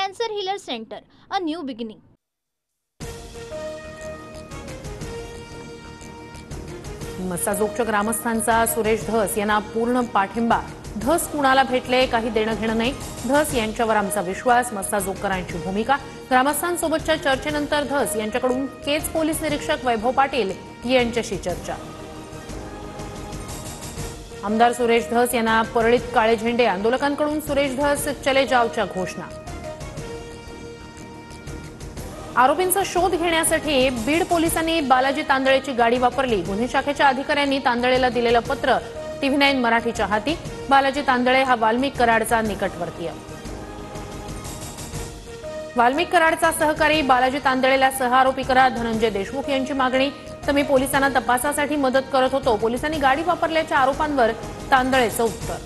Cancer healer centre, a new beginning. मस्साजोगच्या ग्रामस्थांचा सुरेश धस यांना पूर्ण पाठिंबा. धस कुणाला भेटले काही देणं घेणं नाही. धस यांच्यावर आमचा विश्वास. मस्साजोगकरांची भूमिका. ग्रामस्थांसोबतच्या चर्चेनंतर धस यांच्याकडून केज पोलीस निरीक्षक वैभव पाटील यांच्याशी चर्चा. आमदार सुरेश धस यांना परळीत काळे झेंडे. आंदोलकांकडून सुरेश धस चले जावच्या घोषणा. आरोपींचा शोध घेण्यासाठी बीड पोलिसांनी बालाजी तांदळेची गाडी वापरली. गुन्हे शाखेच्या अधिकाऱ्यांनी तांदळेला दिलेलं पत्र TV9 मराठीच्या हाती. बालाजी तांदळे हा वाल्मिक कराडचा निकटवर्तीय. वाल्मिक कराडचा सहकारी बालाजी तांदळेला सहआरोपी करा, धनंजय देशमुख यांची मागणी. तर मी पोलिसांना तपासासाठी मदत करत होतो. पोलिसांनी गाडी वापरल्याच्या आरोपांवर तांदळेचं उत्तर.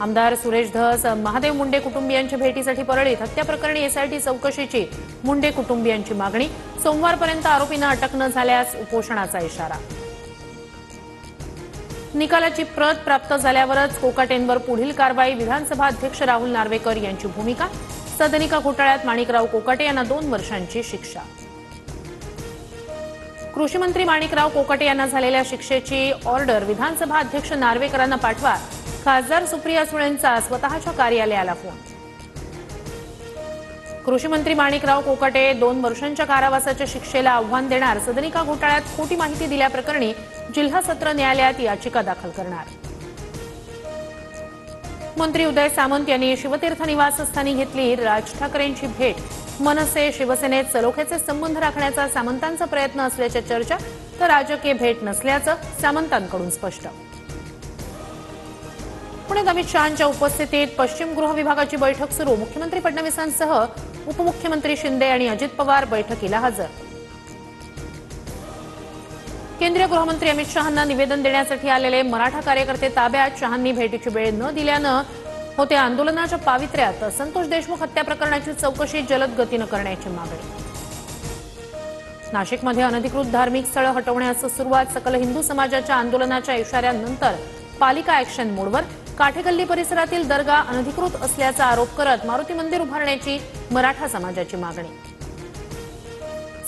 आमदार सुरेश धस महादेव मुंडे कुटुंबियांच्या भेटीसाठी परळीत. हत्या प्रकरणी SIT चौकशीची मुंडे कुटुंबियांची मागणी. सोमवारपर्यंत आरोपींना अटक न झाल्यास उपोषणाचा इशारा. निकालाची प्रत प्राप्त झाल्यावरच कोकाटेंवर पुढील कारवाई. विधानसभा अध्यक्ष राहुल नार्वेकर यांची भूमिका. सदनिका घोटाळ्यात माणिकराव कोकाटे यांना 2 वर्षांची शिक्षा. कृषी मंत्री माणिकराव कोकाटे यांना झालेल्या शिक्षेची ऑर्डर विधानसभा अध्यक्ष नार्वेकरांना पाठवा. खासदार सुप्रिया सुळेंचा स्वतःच्या कार्यालयाला फोन. कृषी मंत्री माणिकराव कोकाटे 2 वर्षांच्या कारावासाच्या शिक्षेला आव्हान देणार. सदनिका घोटाळ्यात खोटी माहिती दिल्याप्रकरणी जिल्हा सत्र न्यायालयात याचिका दाखल करणार. मंत्री उदय सामंत यांनी शिवतीर्थ निवासस्थानी घेतली राज ठाकरेंची भेट. मनसे शिवसेनेत सलोख्याचे संबंध राखण्याचा सामंतांचा प्रयत्न असल्याच्या चर्चा. तर राजकीय भेट नसल्याचं सामंतांकडून स्पष्ट. पुण्यात अमित शहांच्या उपस्थितीत पश्चिम गृह विभागाची बैठक सुरू. मुख्यमंत्री फडणवीसांसह उपमुख्यमंत्री शिंदे आणि अजित पवार बैठकीला हजर. केंद्रीय गृहमंत्री अमित शहांना निवेदन देण्यासाठी आलेले मराठा कार्यकर्ते ताब्यात. शहांनी भेटीची वेळ न दिल्यानं होते आंदोलनाच्या पावित्र्यात. संतोष देशमुख हत्या प्रकरणाची चौकशी जलद गतीनं करण्याची मागणी. नाशिकमध्ये अनधिकृत धार्मिक स्थळं हटवण्यास सुरुवात. सकल हिंदू समाजाच्या आंदोलनाच्या इशाऱ्यानंतर पालिका ॲक्शन मोडवर. काठेगल्ली परिसरातील दर्गा अनधिकृत असल्याचा आरोप करत मारुती मंदिर उभारण्याची मराठा समाजाची मागणी.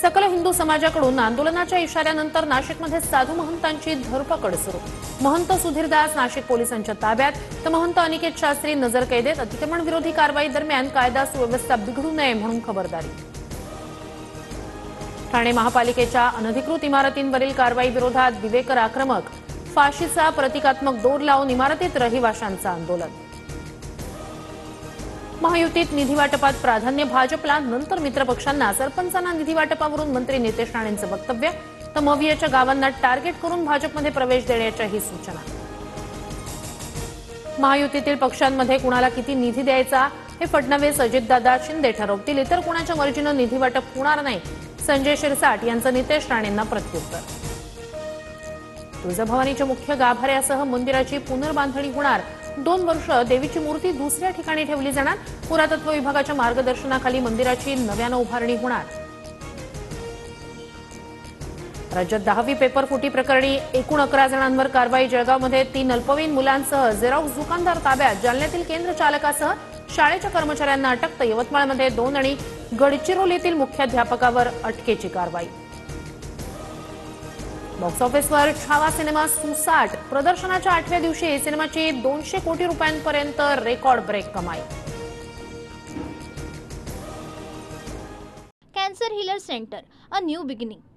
सकल हिंदू समाजाकडून आंदोलनाच्या इशाऱ्यानंतर नाशिकमध्ये साधू महंतांची धरपकड सुरू. महंत सुधीरदास नाशिक पोलिसांच्या ताब्यात. तर महंत अनिकेत शास्त्री नजरकैदेत. अतिक्रमण विरोधी कारवाई दरम्यान कायदा सुव्यवस्था बिघडू नये म्हणून खबरदारी. ठाणे महापालिकेच्या अनधिकृत इमारतींवरील कारवाई विरोधात विवेकर आक्रमक. फाशीचा प्रतिकात्मक दोर लावून इमारतीत रहिवाशांचं आंदोलन. महायुतीत निधी वाटपात प्राधान्य भाजपला, नंतर मित्रपक्षांना. सरपंचांना निधी वाटपावरून मंत्री नितेश राणेंचं वक्तव्य. तर मवियाच्या गावांना टार्गेट करून भाजपमध्ये प्रवेश देण्याच्याही सूचना. महायुतीतील पक्षांमध्ये कुणाला किती निधी द्यायचा हे फडणवीस अजितदादा शिंदे ठरवतील. इतर कुणाच्या मर्जीनं निधी वाटप होणार नाही. संजय शिरसाट यांचं नितेश राणेंना प्रत्युत्तर. तुळजाभवानीच्या मुख्य गाभाऱ्यासह मंदिराची पुनर्बांधणी होणार. 2 वर्ष देवीची मूर्ती दुसऱ्या ठिकाणी ठेवली जाणार. पुरातत्व विभागाच्या मार्गदर्शनाखाली मंदिराची नव्यानं उभारणी होणार. राज्यात 10वी पेपर फुटी प्रकरणी एकूण 11 जणांवर कारवाई. जळगावमध्ये 3 अल्पवयीन मुलांसह झेरॉक्स दुकानदार ताब्यात. जालन्यातील केंद्र चालकासह शाळेच्या कर्मचाऱ्यांना अटक. तर यवतमाळमध्ये 2 आणि गडचिरोलीतील मुख्याध्यापकावर अटकेची कारवाई. बॉक्स ऑफिसवर छावा सिनेमा सुसाट. प्रदर्शनाच्या 8व्या दिवशी सिनेमाची 200 कोटी रुपयांपर्यंत रेकॉर्ड ब्रेक कमाई. Cancer healer centre, a new beginning.